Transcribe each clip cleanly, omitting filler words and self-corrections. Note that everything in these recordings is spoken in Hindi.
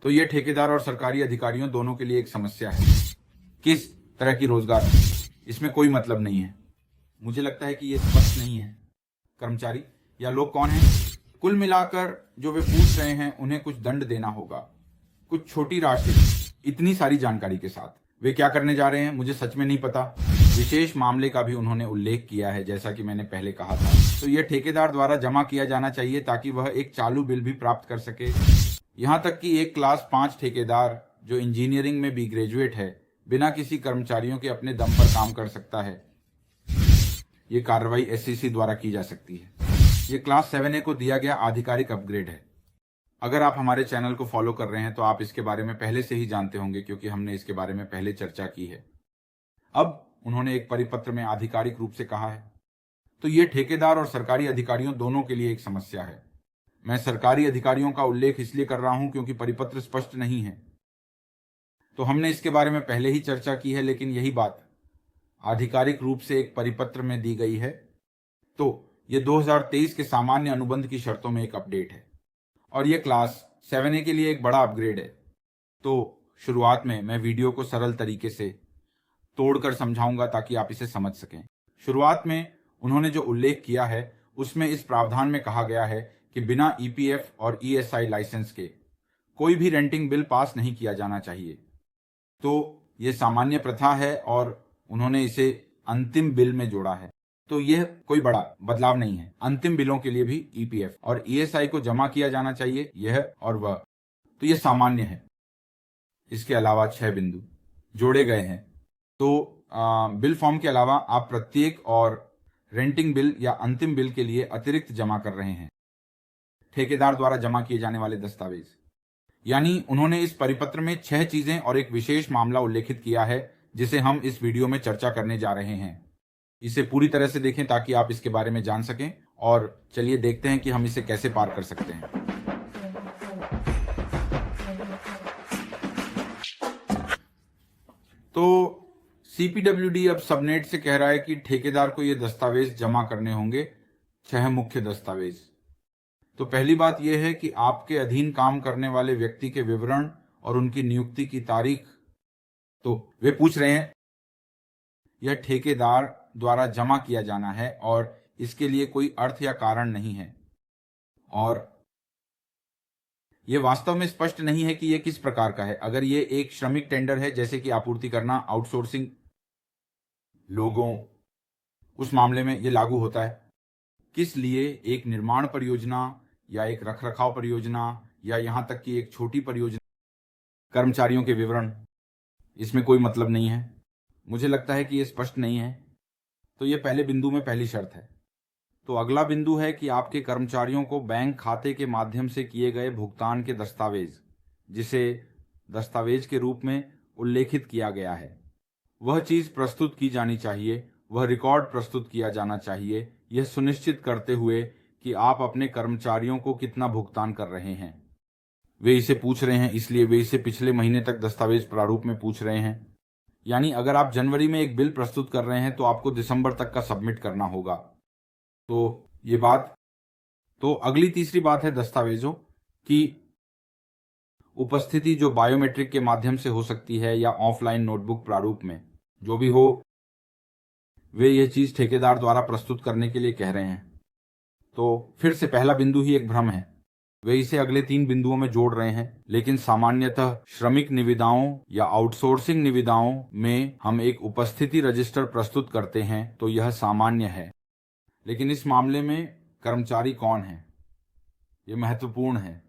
तो ये ठेकेदार और सरकारी अधिकारियों दोनों के लिए एक समस्या है। किस तरह की रोजगार, इसमें कोई मतलब नहीं है। मुझे लगता है कि ये स्पष्ट नहीं है। कर्मचारी या लोग कौन हैं? कुल मिलाकर जो वे पूछ रहे हैं उन्हें कुछ दंड देना होगा, कुछ छोटी राशि। इतनी सारी जानकारी के साथ वे क्या करने जा रहे हैं मुझे सच में नहीं पता। विशेष मामले का भी उन्होंने उल्लेख किया है, जैसा कि मैंने पहले कहा था। तो यह ठेकेदार द्वारा जमा किया जाना चाहिए ताकि वह एक चालू बिल भी प्राप्त कर सके। यहाँ तक कि एक क्लास 5 ठेकेदार जो इंजीनियरिंग में भी ग्रेजुएट है, बिना किसी कर्मचारियों के अपने दम पर काम कर सकता है। ये कार्रवाई एससीसी द्वारा की जा सकती है। ये क्लास 7A को दिया गया आधिकारिक अपग्रेड है। अगर आप हमारे चैनल को फॉलो कर रहे हैं तो आप इसके बारे में पहले से ही जानते होंगे, क्योंकि हमने इसके बारे में पहले चर्चा की है। अब उन्होंने एक परिपत्र में आधिकारिक रूप से कहा है। तो ये ठेकेदार और सरकारी अधिकारियों दोनों के लिए एक समस्या है। मैं सरकारी अधिकारियों का उल्लेख इसलिए कर रहा हूं क्योंकि परिपत्र स्पष्ट नहीं है। तो हमने इसके बारे में पहले ही चर्चा की है, लेकिन यही बात आधिकारिक रूप से एक परिपत्र में दी गई है। तो ये 2023 के सामान्य अनुबंध की शर्तों में एक अपडेट है और ये क्लास 7A के लिए एक बड़ा अपग्रेड है। तो शुरुआत में मैं वीडियो को सरल तरीके से तोड़कर समझाऊंगा ताकि आप इसे समझ सकें। शुरुआत में उन्होंने जो उल्लेख किया है उसमें इस प्रावधान में कहा गया है कि बिना ईपीएफ और ईएसआई लाइसेंस के कोई भी रेंटिंग बिल पास नहीं किया जाना चाहिए। तो ये सामान्य प्रथा है और उन्होंने इसे अंतिम बिल में जोड़ा है। तो यह कोई बड़ा बदलाव नहीं है। अंतिम बिलों के लिए भी ईपीएफ और ईएसआई को जमा किया जाना चाहिए, यह और वह। तो यह सामान्य है। इसके अलावा 6 बिंदु जोड़े गए हैं। तो बिल फॉर्म के अलावा आप प्रत्येक और रेंटिंग बिल या अंतिम बिल के लिए अतिरिक्त जमा कर रहे हैं ठेकेदार द्वारा जमा किए जाने वाले दस्तावेज। यानी उन्होंने इस परिपत्र में 6 चीजें और एक विशेष मामला उल्लेखित किया है जिसे हम इस वीडियो में चर्चा करने जा रहे हैं। इसे पूरी तरह से देखें ताकि आप इसके बारे में जान सकें और चलिए देखते हैं कि हम इसे कैसे पार कर सकते हैं। तो सीपीडब्ल्यूडी अब सबनेट से कह रहा है कि ठेकेदार को ये दस्तावेज जमा करने होंगे, 6 मुख्य दस्तावेज। तो पहली बात यह है कि आपके अधीन काम करने वाले व्यक्ति के विवरण और उनकी नियुक्ति की तारीख। तो वे पूछ रहे हैं यह ठेकेदार द्वारा जमा किया जाना है और इसके लिए कोई अर्थ या कारण नहीं है और यह वास्तव में स्पष्ट नहीं है कि यह किस प्रकार का है। अगर यह एक श्रमिक टेंडर है, जैसे कि आपूर्ति करना, आउटसोर्सिंग लोगों, उस मामले में यह लागू होता है। किस लिए एक निर्माण परियोजना या एक रखरखाव परियोजना या यहां तक कि एक छोटी परियोजना, कर्मचारियों के विवरण, इसमें कोई मतलब नहीं है। मुझे लगता है कि यह स्पष्ट नहीं है। तो यह पहले बिंदु में पहली शर्त है। तो अगला बिंदु है कि आपके कर्मचारियों को बैंक खाते के माध्यम से किए गए भुगतान के दस्तावेज, जिसे दस्तावेज के रूप में उल्लेखित किया गया है, वह चीज प्रस्तुत की जानी चाहिए। वह रिकॉर्ड प्रस्तुत किया जाना चाहिए, यह सुनिश्चित करते हुए कि आप अपने कर्मचारियों को कितना भुगतान कर रहे हैं। वे इसे पूछ रहे हैं, इसलिए वे इसे पिछले महीने तक दस्तावेज प्रारूप में पूछ रहे हैं। यानी अगर आप जनवरी में एक बिल प्रस्तुत कर रहे हैं तो आपको दिसंबर तक का सबमिट करना होगा। तो ये बात। तो अगली तीसरी बात है दस्तावेजों की उपस्थिति, जो बायोमेट्रिक के माध्यम से हो सकती है या ऑफलाइन नोटबुक प्रारूप में, जो भी हो, वे यह चीज ठेकेदार द्वारा प्रस्तुत करने के लिए कह रहे हैं। तो फिर से पहला बिंदु ही एक भ्रम है। वे इसे अगले 3 बिंदुओं में जोड़ रहे हैं, लेकिन सामान्यतः श्रमिक निविदाओं या आउटसोर्सिंग निविदाओं में हम एक उपस्थिति रजिस्टर प्रस्तुत करते हैं, तो यह सामान्य है। लेकिन इस मामले में कर्मचारी कौन है, यह महत्वपूर्ण है।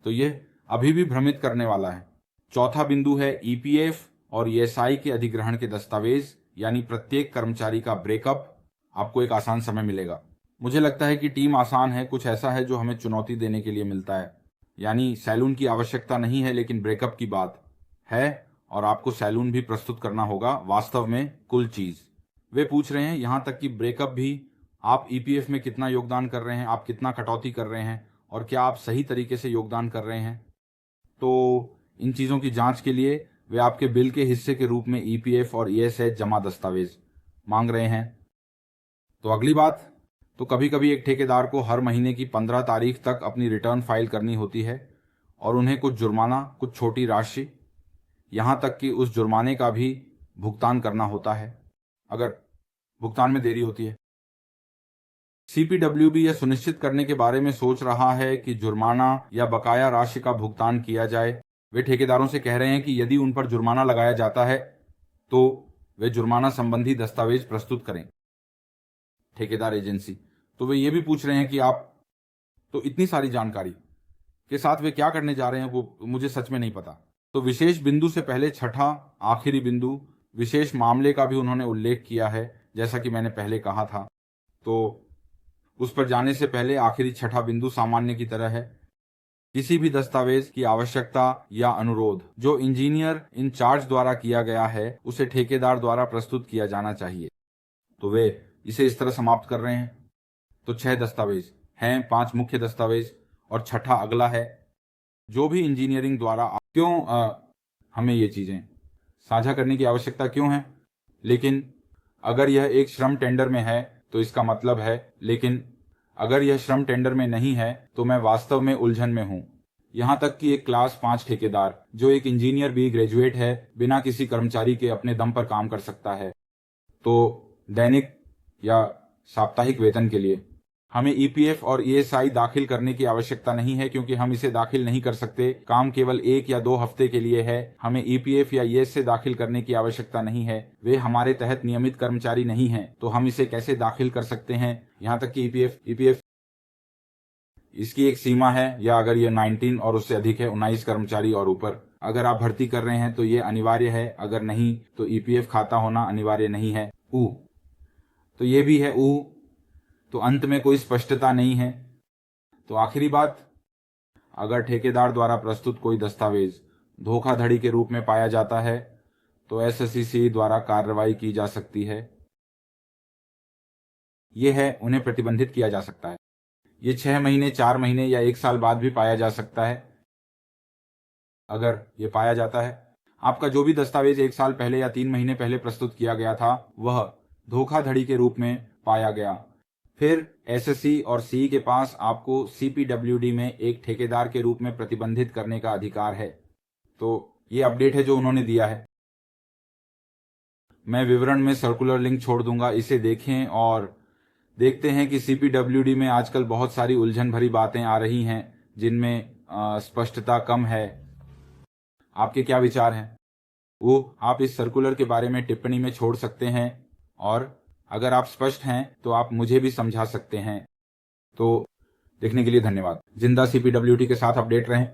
तो यह अभी भी भ्रमित करने वाला है। चौथा बिंदु है ईपीएफ और ईएसआई के अधिग्रहण के दस्तावेज, यानी प्रत्येक कर्मचारी का ब्रेकअप। आपको एक आसान समय मिलेगा। मुझे लगता है कि टीम आसान है, कुछ ऐसा है जो हमें चुनौती देने के लिए मिलता है। यानी सैलून की आवश्यकता नहीं है, लेकिन ब्रेकअप की बात है और आपको सैलून भी प्रस्तुत करना होगा। वास्तव में कुल चीज वे पूछ रहे हैं, यहां तक कि ब्रेकअप भी। आप ईपीएफ में कितना योगदान कर रहे हैं, आप कितना कटौती कर रहे हैं और क्या आप सही तरीके से योगदान कर रहे हैं। तो इन चीजों की जांच के लिए वे आपके बिल के हिस्से के रूप में ईपीएफ और ईएसआई जमा दस्तावेज मांग रहे हैं। तो अगली बात, तो कभी कभी एक ठेकेदार को हर महीने की 15 तारीख तक अपनी रिटर्न फाइल करनी होती है और उन्हें कुछ जुर्माना, कुछ छोटी राशि, यहाँ तक कि उस जुर्माने का भी भुगतान करना होता है अगर भुगतान में देरी होती है। सीपीडब्ल्यूडी यह सुनिश्चित करने के बारे में सोच रहा है कि जुर्माना या बकाया राशि का भुगतान किया जाए। वे ठेकेदारों से कह रहे हैं कि यदि उन पर जुर्माना लगाया जाता है तो वे जुर्माना संबंधी दस्तावेज प्रस्तुत करें। ठेकेदार एजेंसी तो वे ये भी पूछ रहे हैं कि आप, तो इतनी सारी जानकारी के साथ वे क्या करने जा रहे हैं वो मुझे सच में नहीं पता। तो विशेष बिंदु से पहले छठा आखिरी बिंदु विशेष मामले का भी उन्होंने उल्लेख किया है, जैसा कि मैंने पहले कहा था। तो उस पर जाने से पहले आखिरी छठा बिंदु सामान्य की तरह है। किसी भी दस्तावेज की आवश्यकता या अनुरोध जो इंजीनियर इंचार्ज द्वारा किया गया है उसे ठेकेदार द्वारा प्रस्तुत किया जाना चाहिए। तो वे इसे इस तरह समाप्त कर रहे हैं। तो 6 दस्तावेज हैं, 5 मुख्य दस्तावेज और छठा अगला है जो भी इंजीनियरिंग द्वारा। क्यों हमें ये चीजें साझा करने की आवश्यकता क्यों है? लेकिन अगर यह एक श्रम टेंडर में है तो इसका मतलब है, लेकिन अगर यह श्रम टेंडर में नहीं है तो मैं वास्तव में उलझन में हूं। यहां तक कि एक क्लास 5 ठेकेदार जो एक इंजीनियर भी ग्रेजुएट है बिना किसी कर्मचारी के अपने दम पर काम कर सकता है। तो दैनिक या साप्ताहिक वेतन के लिए हमें ईपीएफ और ईएसआई दाखिल करने की आवश्यकता नहीं है, क्योंकि हम इसे दाखिल नहीं कर सकते। काम केवल 1 या 2 हफ्ते के लिए है। हमें ईपीएफ या ईएसआई दाखिल करने की आवश्यकता नहीं है। वे हमारे तहत नियमित कर्मचारी नहीं हैं, तो हम इसे कैसे दाखिल कर सकते हैं? यहाँ तक कि ईपीएफ इसकी एक सीमा है, या अगर ये 19 और उससे अधिक है, 19 कर्मचारी और ऊपर अगर आप भर्ती कर रहे हैं तो ये अनिवार्य है, अगर नहीं तो ईपीएफ खाता होना अनिवार्य नहीं है। तो ये भी है तो अंत में कोई स्पष्टता नहीं है। तो आखिरी बात, अगर ठेकेदार द्वारा प्रस्तुत कोई दस्तावेज धोखाधड़ी के रूप में पाया जाता है तो एसएससी द्वारा कार्रवाई की जा सकती है। यह है, उन्हें प्रतिबंधित किया जा सकता है। ये 6 महीने, 4 महीने या 1 साल बाद भी पाया जा सकता है। अगर ये पाया जाता है आपका जो भी दस्तावेज 1 साल पहले या 3 महीने पहले प्रस्तुत किया गया था वह धोखाधड़ी के रूप में पाया गया, फिर एसएससी और सीई के पास आपको सीपीडब्ल्यूडी में एक ठेकेदार के रूप में प्रतिबंधित करने का अधिकार है। तो ये अपडेट है जो उन्होंने दिया है। मैं विवरण में सर्कुलर लिंक छोड़ दूंगा, इसे देखें और देखते हैं कि सीपीडब्ल्यूडी में आजकल बहुत सारी उलझन भरी बातें आ रही हैं जिनमें स्पष्टता कम है। आपके क्या विचार हैं वो आप इस सर्कुलर के बारे में टिप्पणी में छोड़ सकते हैं, और अगर आप स्पष्ट हैं तो आप मुझे भी समझा सकते हैं। तो देखने के लिए धन्यवाद। जिंदा सीपीडब्ल्यूडी के साथ अपडेट रहें।